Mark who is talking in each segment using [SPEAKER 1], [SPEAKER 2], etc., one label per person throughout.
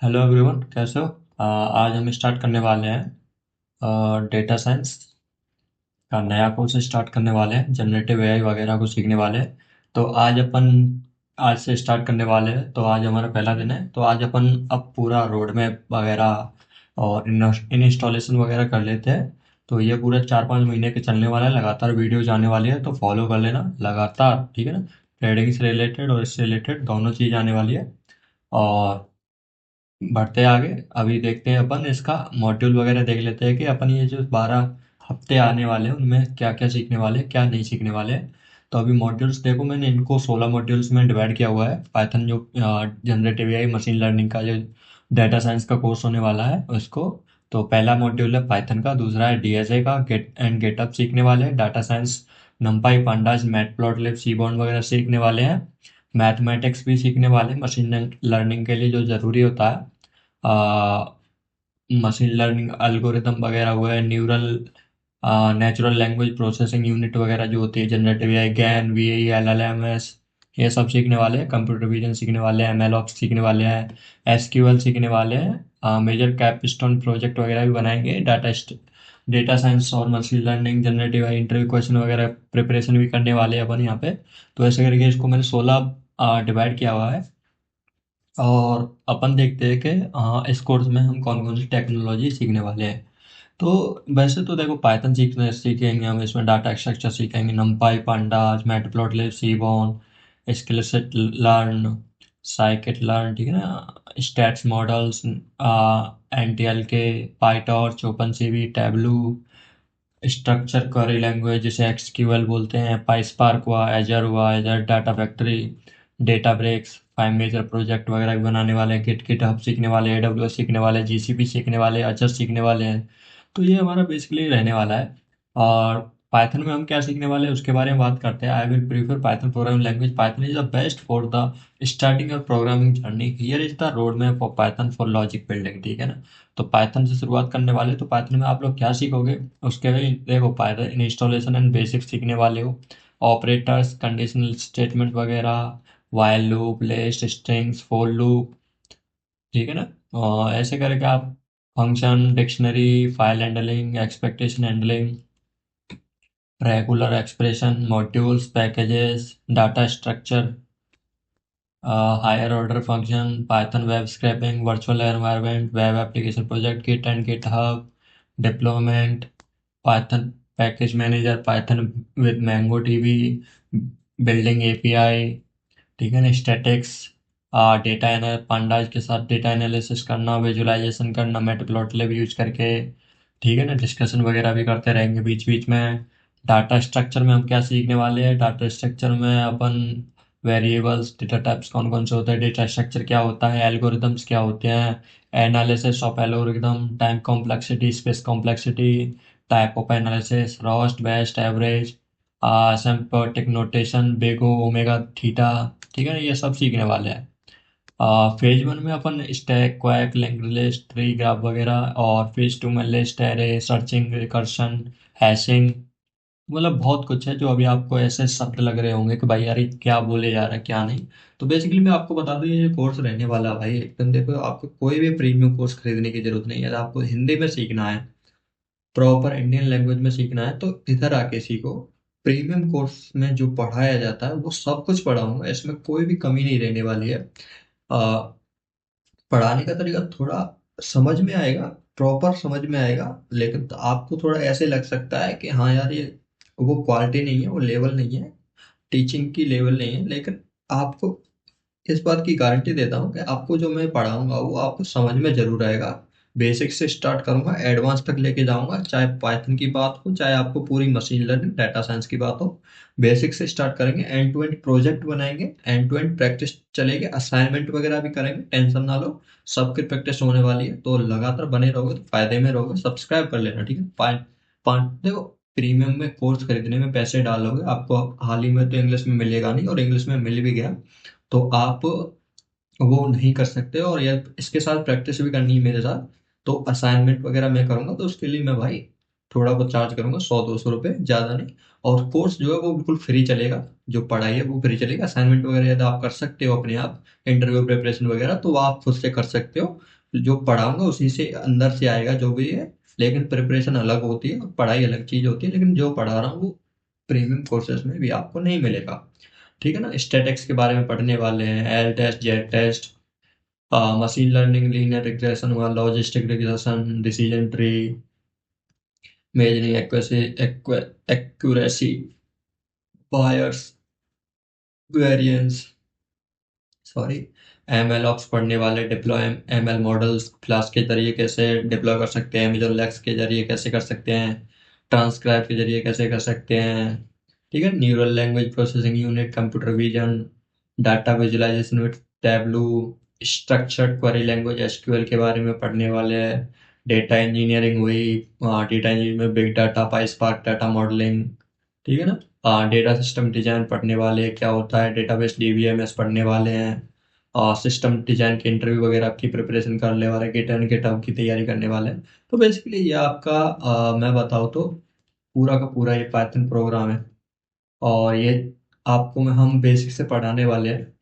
[SPEAKER 1] Hello everyone, कैसे हो? आज हम स्टार्ट करने वाले हैं डेटा साइंस का नया कोर्स स्टार्ट करने वाले हैं। जनरेटिव एआई वगैरह को सीखने वाले हैं। तो आज से स्टार्ट करने वाले हैं। तो आज हमारा पहला दिन है। तो आज अपन अब पूरा रोड मैप वगैरह और इंस्टॉलेशन वगैरह कर लेते हैं। तो ये पूरा 4-5 महीने के चलने वाला है। लगातार वीडियो आने वाली है, तो फॉलो कर लेना लगातार, ठीक है ना? ट्रेडिंग से रिलेटेड और इससे रिलेटेड दोनों चीज़ आने वाली है। और बढ़ते आगे, अभी देखते हैं अपन इसका मॉड्यूल वगैरह देख लेते हैं कि अपन ये जो 12 हफ्ते आने वाले हैं उनमें क्या क्या सीखने वाले हैं, क्या नहीं सीखने वाले हैं। तो अभी मॉड्यूल्स देखो, मैंने इनको 16 मॉड्यूल्स में डिवाइड किया हुआ है। पाइथन जो जनरेटिव एआई मशीन लर्निंग का जो डाटा साइंस का कोर्स होने वाला है उसको। तो पहला मॉड्यूल है पाइथन का, दूसरा है डीएसए का, गेट एंड गेटअप सीखने वाले हैं। Data science NumPy pandas Matplotlib Seaborn वगैरह सीखने वाले हैं। मैथमेटिक्स भी सीखने वाले हैं मशीन लर्निंग के लिए जो ज़रूरी होता है। मशीन लर्निंग एल्गोरिदम वगैरह हुआ है, neural natural language processing unit वगैरह जो होती है, जनरेटिव एआई, गैन, वीएई, एलएलएमएस, ये सब सीखने वाले हैं। कंप्यूटर विजन सीखने वाले हैं, एमएलओप्स सीखने वाले हैं, एसक्यूएल सीखने वाले हैं। मेजर कैपस्टोन प्रोजेक्ट वगैरह भी बनाएंगे। डेटा साइंस और machine learning generative AI interview question वगैरह प्रिपरेशन भी करने वाले हैं अपन यहाँ पे। तो ऐसे करके इसको मैंने 16 डिवाइड किया हुआ है। और अपन देखते हैं कि इस कोर्स में हम कौन कौन सी टेक्नोलॉजी सीखने वाले हैं। तो वैसे तो देखो, पाइथन सीखेंगे हम, इसमें डाटा स्ट्रक्चर सीखेंगे, NumPy pandas Matplotlib Seaborn, skillset learn, scikit learn, ठीक है ना? Statsmodels, NLTK, PyTorch, open CV, Tableau, structure query language जिसे एक्सक्यूएल बोलते हैं, पाइस्पार्क हुआ, Azure data factory, Databricks, 5 major project वगैरह भी बनाने वाले हैं। गिटहब सीखने वाले हैं, एडब्ल्यूएस सीखने वाले हैं, जीसीपी सीखने वाले हैं, अजर सीखने वाले हैं। तो ये हमारा बेसिकली रहने वाला है। और पाइथन में हम क्या सीखने वाले हैं उसके बारे में बात करते हैं। I will prefer Python programming language. Python is the best for the starting और programming journey. Here is the road map for Python for logic building, ठीक है ना? तो पाइथन से शुरुआत करने वाले, तो पाइथन में आप लोग क्या सीखोगे उसके लिए देखो, पाइथन इंस्टॉलेशन एंड बेसिक्स सीखने वाले हो। ऑपरेटर्स, कंडीशनल स्टेटमेंट वगैरह, while loop, list, strings, for loop, ठीक है ना? और ऐसे करके आप function, dictionary, file handling, expectation handling, regular expression, modules, packages, data structure, higher order function, Python web scraping, virtual environment, web application project, Git and GitHub, deployment, Python package manager, Python with MongoDB, building API, ठीक है ना? Statics, data एनल pandas के साथ data analysis करना, visualisation करना matplotlib use करके, ठीक है ना? डिस्कशन वगैरह भी करते रहेंगे बीच बीच में। डाटा स्ट्रक्चर में हम क्या सीखने वाले हैं? डाटा स्ट्रक्चर में अपन वेरिएबल्स, डेटा टाइप्स कौन कौन से होते हैं, डेटा स्ट्रक्चर क्या होता है, एल्गोरिदम्स क्या होते हैं, analysis of algorithm, time complexity, space complexity, type of analysis, worst, best, average, asymptotic notation, big O, omega, theta, ठीक है ना? ये सब सीखने वाले हैं। फेज 1 में अपन स्टैक, क्वैक, लिंक्ड लिस्ट, ट्री ग्राफ वगैरह, और फेज 2 में list, array, searching, recursion, hashing, मतलब बहुत कुछ है जो अभी आपको ऐसे शब्द लग रहे होंगे कि भाई यार ये क्या बोले जा रहा है क्या नहीं। तो बेसिकली मैं आपको बता दूं, ये कोर्स रहने वाला है भाई एकदम। देखो, आपको कोई भी प्रीमियम कोर्स खरीदने की जरूरत नहीं है। अगर आपको हिंदी में सीखना है, प्रॉपर इंडियन लैंग्वेज में सीखना है, तो इधर आके सीखो। प्रीमियम कोर्स में जो पढ़ाया जाता है वो सब कुछ पढ़ाऊंगा, इसमें कोई भी कमी नहीं रहने वाली है। आ, पढ़ाने का तरीका थोड़ा समझ में आएगा, प्रॉपर समझ में आएगा, लेकिन तो आपको थोड़ा ऐसे लग सकता है कि हाँ यार ये वो क्वालिटी नहीं है, वो लेवल नहीं है, टीचिंग की लेवल नहीं है। लेकिन आपको इस बात की गारंटी देता हूँ कि आपको जो मैं पढ़ाऊंगा वो आपको समझ में जरूर आएगा। बेसिक से स्टार्ट करूंगा, एडवांस तक लेके जाऊंगा, चाहे पाइथन की बात हो, चाहे आपको पूरी मशीन लर्निंग डाटा साइंस की बात हो। बेसिक से स्टार्ट करेंगे, एंड टू एंड प्रोजेक्ट बनाएंगे, एंड टू एंड प्रैक्टिस चलेगी, असाइनमेंट वगैरह भी करेंगे, टेंशन ना लो। सबकी प्रैक्टिस होने वाली है, तो लगातार बने रहोगे तो फायदे में रहोगे। सब्सक्राइब कर लेना, ठीक है? देखो, प्रीमियम में कोर्स खरीदने में पैसे डालोगे, आपको हाल ही में तो इंग्लिश में मिलेगा नहीं, और इंग्लिश में मिल भी गया तो आप वो नहीं कर सकते। और यार इसके साथ प्रैक्टिस भी करनी है मेरे साथ। तो असाइनमेंट वगैरह मैं करूंगा, तो उसके लिए मैं भाई थोड़ा बहुत चार्ज करूंगा, 100-200 रुपये, ज़्यादा नहीं। और कोर्स जो है वो बिल्कुल फ्री चलेगा, जो पढ़ाई है वो फ्री चलेगा। असाइनमेंट वगैरह यदि आप कर सकते हो अपने आप, इंटरव्यू प्रिपरेशन वगैरह, तो वो आप खुद से कर सकते हो। जो पढ़ाऊंगा उसी से अंदर से आएगा जो भी है, लेकिन प्रिपरेशन अलग होती है और पढ़ाई अलग चीज़ होती है। लेकिन जो पढ़ा रहा हूँ वो प्रीमियम कोर्सेज में भी आपको नहीं मिलेगा। ठीक है ना। स्टैटिक्स के बारे में पढ़ने वाले हैं, L test, Z test, machine learning, linear regression हुआ, logistic regression, decision tree, measuring accuracy, bias variance, sorry, ML ops पढ़ने वाले, डिप्लॉय एमएल मॉडल्स क्लास के जरिए कैसे डिप्लॉय कर सकते हैं, विजुअल लेक्स के जरिए कैसे कर सकते हैं, ट्रांसक्राइब के जरिए कैसे कर सकते हैं। ठीक है। Neural language processing unit, computer vision, data visualisation with Tableau, structured query language SQL के बारे में पढ़ने वाले हैं। डेटा इंजीनियरिंग हुई, डेटा इंजीनियरिंग में big data, PySpark data modelling. ठीक है ना। डेटा सिस्टम डिजाइन पढ़ने वाले, क्या होता है डेटाबेस, डीबीएमएस पढ़ने वाले हैं। सिस्टम डिजाइन के इंटरव्यू वगैरह की प्रिपरेशन करने वाले, गिटहब की तैयारी करने वाले हैं। तो बेसिकली ये आपका मैं बताऊँ तो पूरा का पूरा ये पाइथन प्रोग्राम है। और ये आपको हम बेसिक से पढ़ाने वाले हैं।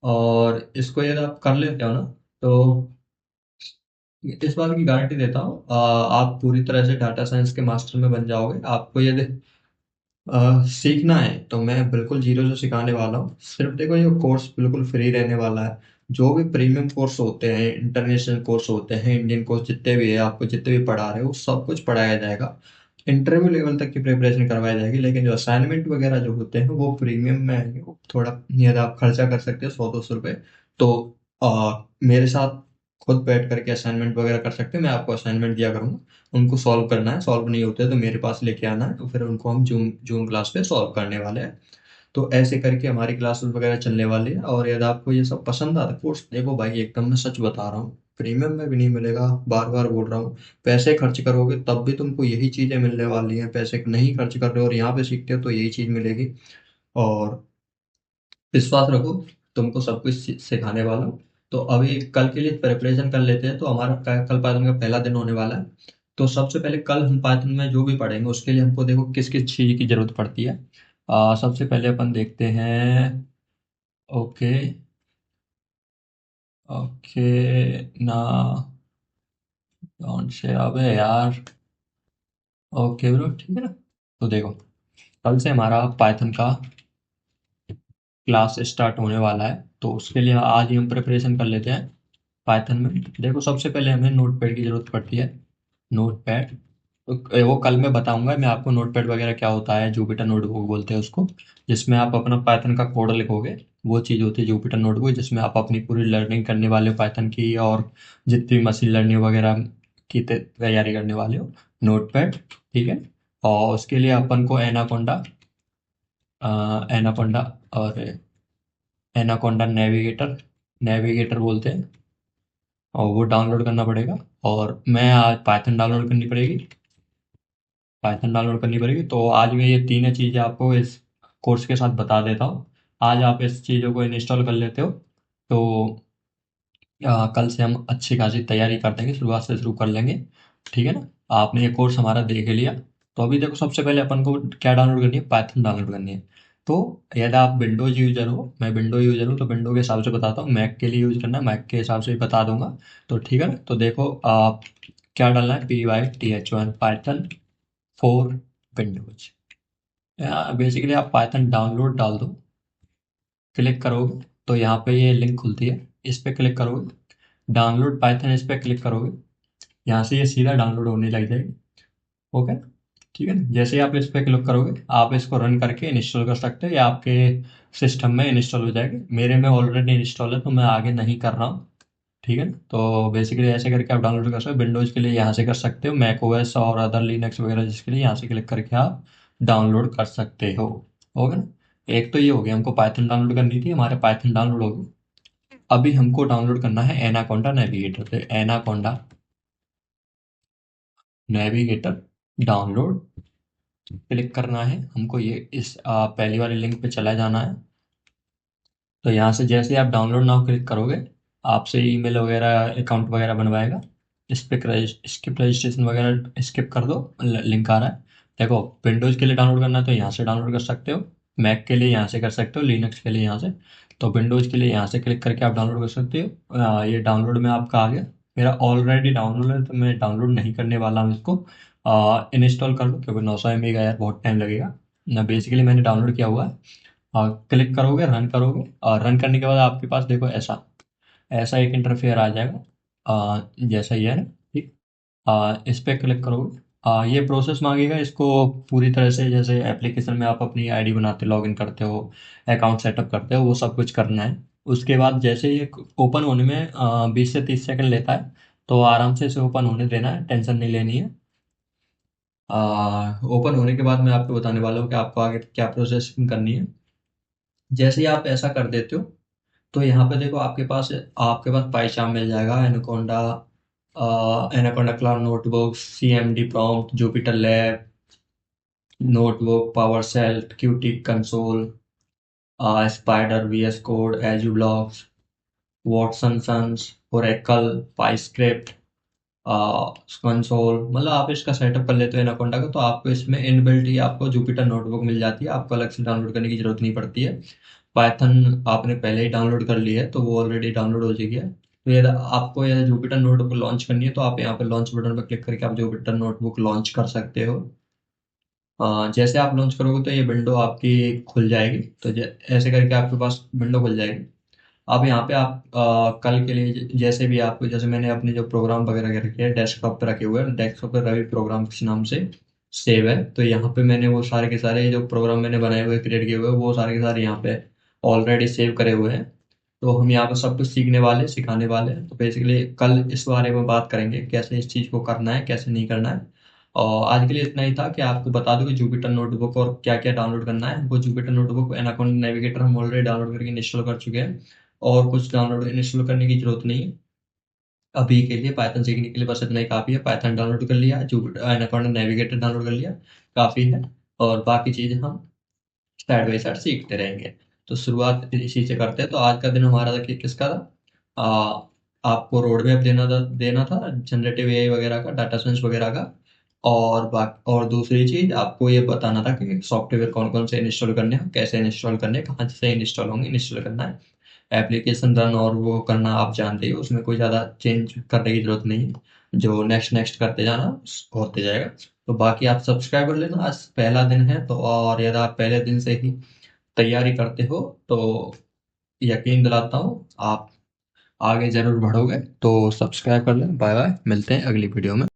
[SPEAKER 1] और इसको यदि आप कर लेते हो ना, तो इस बात की गारंटी देता हूँ, आप पूरी तरह से डाटा साइंस के मास्टर में बन जाओगे। आपको यदि सीखना है तो मैं बिल्कुल जीरो से सिखाने वाला हूँ। सिर्फ देखो ये कोर्स बिल्कुल फ्री रहने वाला है। जो भी प्रीमियम कोर्स होते हैं, इंटरनेशनल कोर्स होते हैं, इंडियन कोर्स जितने भी है, आपको जितने भी पढ़ा रहे हो सब कुछ पढ़ाया जाएगा। इंटरव्यू लेवल तक की प्रिपरेशन करवाई जाएगी। लेकिन जो असाइनमेंट वगैरह जो होते हैं वो प्रीमियम में आएंगे। वो थोड़ा यदि आप खर्चा कर सकते हो 100-200 रुपये, तो मेरे साथ खुद बैठ करके असाइनमेंट वगैरह कर सकते हो। मैं आपको असाइनमेंट दिया करूंगा, उनको सॉल्व करना है। सॉल्व नहीं होते तो मेरे पास लेके आना है, तो फिर उनको हम जूम जूम क्लास पे सॉल्व करने वाले हैं। तो ऐसे करके हमारी क्लासेस वगैरह चलने वाली है। और यदि आपको ये सब पसंद आता है कोर्स, देखो भाई एकदम मैं सच बता रहा हूँ, प्रीमियम में भी नहीं मिलेगा। बार बार बोल रहा हूँ, पैसे खर्च करोगे तब भी तुमको यही चीज़ें मिलने वाली हैं। पैसे नहीं खर्च कर रहे हो और यहाँ पे सीखते हो तो यही चीज़ मिलेगी। और विश्वास रखो, तुमको सब कुछ सिखाने वाला हूँ। तो अभी कल के लिए प्रिपरेशन कर लेते हैं। तो हमारा कल पाइथन का पहला दिन होने वाला है। तो सबसे पहले कल हम पाइथन में जो भी पढ़ेंगे उसके लिए हमको देखो किस किस चीज़ की ज़रूरत पड़ती है। सबसे पहले अपन देखते हैं। ओके, ओके ना, कौन से अबे यार। ओके ब्रो, ठीक है ना। तो देखो, कल से हमारा पाइथन का क्लास स्टार्ट होने वाला है। तो उसके लिए आज ही हम प्रिपरेशन कर लेते हैं। पाइथन में देखो सबसे पहले हमें नोटपैड की ज़रूरत पड़ती है। नोटपैड, तो वो कल मैं बताऊंगा मैं आपको नोटपैड वगैरह क्या होता है। जुपिटर नोटबुक बोलते हैं उसको, जिसमें आप अपना पाइथन का कोड लिखोगे। वो चीज़ होती है जुपिटर नोटबुक, जिसमें आप अपनी पूरी लर्निंग करने वाले हो पाइथन की, और जितनी मशीन लर्निंग वगैरह की तैयारी करने वाले हो। नोटपैड, ठीक है। और उसके लिए अपन को एनाकोंडा, एनाकोंडा और एनाकोंडा नेविगेटर, नेविगेटर बोलते हैं, और वो डाउनलोड करना पड़ेगा। और मैं आज पाइथन डाउनलोड करनी पड़ेगी, पाइथन डाउनलोड करनी पड़ेगी। तो आज मैं ये तीनों चीज़ें आपको इस कोर्स के साथ बता देता हूँ। आज आप इस चीज़ों को इंस्टॉल कर लेते हो तो कल से हम अच्छी खासी तैयारी कर देंगे, शुरुआत से शुरू कर लेंगे। ठीक है ना। आपने ये कोर्स हमारा देख लिया। तो अभी देखो सबसे पहले अपन को क्या डाउनलोड करनी है, पाइथन डाउनलोड करनी है। तो यदि आप विंडोज यूजर हो, मैं विंडो यूजर हूँ, तो विंडो के हिसाब से बताता हूँ। मैक के लिए यूज करना है, मैक के हिसाब से भी बता दूंगा। तो ठीक है ना। तो देखो आप क्या डालना है, PYTHON Python for Windows. Basically आप पाइथन डाउनलोड डाल दो, क्लिक करोगे तो यहाँ पे ये लिंक खुलती है, इस पे क्लिक करोगे, डाउनलोड पाइथन इस पे क्लिक करोगे, यहाँ से ये सीधा डाउनलोड होने लग जाएगी। ओके, ठीक है। जैसे ही आप इस पे क्लिक करोगे आप इसको रन करके इंस्टॉल कर सकते हो, या आपके सिस्टम में इंस्टॉल हो जाएगी। मेरे में ऑलरेडी इंस्टॉल है तो मैं आगे नहीं कर रहा हूँ। ठीक है ना। तो बेसिकली ऐसे करके आप डाउनलोड कर सकते हो। विंडोज़ के लिए यहाँ से कर सकते हो, मैक ओएस और अदर लिनक्स वगैरह जिसके लिए यहाँ से क्लिक करके आप डाउनलोड कर सकते हो। ओके ना। एक तो ये हो गया, हमको पाइथन डाउनलोड करनी थी, हमारे पाइथन डाउनलोड होगी। अभी हमको डाउनलोड करना है एनाकोंडा नेविगेटर। तो एनाकोंडा नेविगेटर डाउनलोड क्लिक करना है हमको। ये इस पहली वाली लिंक पे चला जाना है। तो यहाँ से जैसे आप डाउनलोड नाउ क्लिक करोगे, आपसे ईमेल वगैरह अकाउंट वगैरह बनवाएगा। स्किप रजिस्ट्रेशन वगैरह स्किप कर दो, लिंक आ रहा है। देखो, विंडोज़ के लिए डाउनलोड करना है तो यहाँ से डाउनलोड कर सकते हो, मैक के लिए यहाँ से कर सकते हो, लिनक्स के लिए यहाँ से। तो विंडोज़ के लिए यहाँ से क्लिक करके आप डाउनलोड कर सकते हो। ये डाउनलोड में आपका आ गया। मेरा ऑलरेडी डाउनलोड है तो मैं डाउनलोड नहीं करने वाला हूँ इसको। इंस्टॉल कर लो क्योंकि 900 MB का यार बहुत टाइम लगेगा ना। बेसिकली मैंने डाउनलोड किया हुआ है। क्लिक करोगे, रन करोगे, और रन करने के बाद आपके पास देखो ऐसा ऐसा एक इंटरफेयर आ जाएगा, जैसा ही है ना, ठीक। इस पे क्लिक करोगे, ये प्रोसेस मांगेगा इसको पूरी तरह से, जैसे एप्लीकेशन में आप अपनी आईडी बनाते हो, लॉगिन करते हो, अकाउंट सेटअप करते हो, वो सब कुछ करना है। उसके बाद जैसे ये ओपन होने में 20 से 30 सेकंड लेता है, तो आराम से इसे ओपन होने देना है, टेंशन नहीं लेनी है। ओपन होने के बाद मैं आपको बताने वाला हूँ कि आपको आगे क्या प्रोसेसिंग करनी है। जैसे ही आप ऐसा कर देते हो तो यहाँ पे देखो आपके पास पाइचाम मिल जाएगा, Anaconda, Anaconda cloud notebook, CMD prompt, Jupyter lab notebook, power shell, Qt console, Spyder, VS code, EduBlocks, Watson sons, Oracle, PyScript, console. मतलब आप इसका सेटअप कर लेते हो एनाकोंडा का, तो आपको इसमें इनबिल्ट ही आपको जुपिटर नोटबुक मिल जाती है, आपको अलग से डाउनलोड करने की जरूरत नहीं पड़ती है। पाइथन आपने पहले ही डाउनलोड कर ली है तो वो ऑलरेडी डाउनलोड हो चुकी है। तो यदि आपको यदि जुपिटर नोटबुक लॉन्च करनी है तो आप यहाँ पे लॉन्च बटन पर क्लिक करके आप जुपिटर नोटबुक लॉन्च कर सकते हो। जैसे आप लॉन्च करोगे तो ये विंडो आपकी खुल जाएगी, तो ऐसे करके आपके पास विंडो खुल जाएगी। अब यहाँ पे आप कल के लिए जैसे भी आपको, जैसे मैंने अपने जो प्रोग्राम वगैरह के रखे हैं डेस्कटॉप पे रखे हुए हैं, डेस्कटॉप पे रवि प्रोग्राम किस नाम से सेव है, तो यहाँ पे मैंने वो सारे के सारे जो प्रोग्राम मैंने बनाए हुए क्रिएट किए हुए हैं वो सारे के सारे यहाँ पे ऑलरेडी सेव करे हुए हैं। तो हम यहाँ पे सब कुछ सीखने वाले, सिखाने वाले हैं। तो बेसिकली कल इस बारे में बात करेंगे कैसे इस चीज़ को करना है, कैसे नहीं करना है। और आज के लिए इतना ही था कि आपको बता दूं कि जुपिटर नोटबुक और क्या क्या डाउनलोड करना है। वो जुपिटर नोटबुक एनाकोंडा नेविगेटर हम ऑलरेडी डाउनलोड करके इंस्टॉल कर चुके हैं, और कुछ डाउनलोड इंस्टॉल करने की जरूरत नहीं है। अभी के लिए पाइथन सीखने के लिए बस इतना ही काफ़ी है। पाइथन डाउनलोड कर लिया, जुपिटर एनाकोंडा नेविगेटर डाउनलोड कर लिया, काफ़ी है। और बाकी चीज़ें हम साइड बाई साइड सीखते रहेंगे। तो शुरुआत इसी से करते हैं। तो आज का दिन हमारा था कि किसका था, आपको रोड मैप देना था जनरेटिव AI वगैरह का, डाटा साइंस वगैरह का। और दूसरी चीज़ आपको ये बताना था कि सॉफ्टवेयर कौन कौन से इंस्टॉल करने हैं, कैसे इंस्टॉल करने हैं, कहाँ से इंस्टॉल होंगे, इंस्टॉल करना है। एप्लीकेशन रन और वो करना आप जानते ही हो, उसमें कोई ज़्यादा चेंज करने की ज़रूरत नहीं है। जो नेक्स्ट नेक्स्ट करते जाना होते जाएगा। तो बाकी आप सब्सक्राइब कर लेना, आज पहला दिन है तो। और यदि आप पहले दिन से ही तैयारी करते हो तो यकीन दिलाता हूँ आप आगे ज़रूर बढ़ोगे। तो सब्सक्राइब कर लें। बाय बाय, मिलते हैं अगली वीडियो में।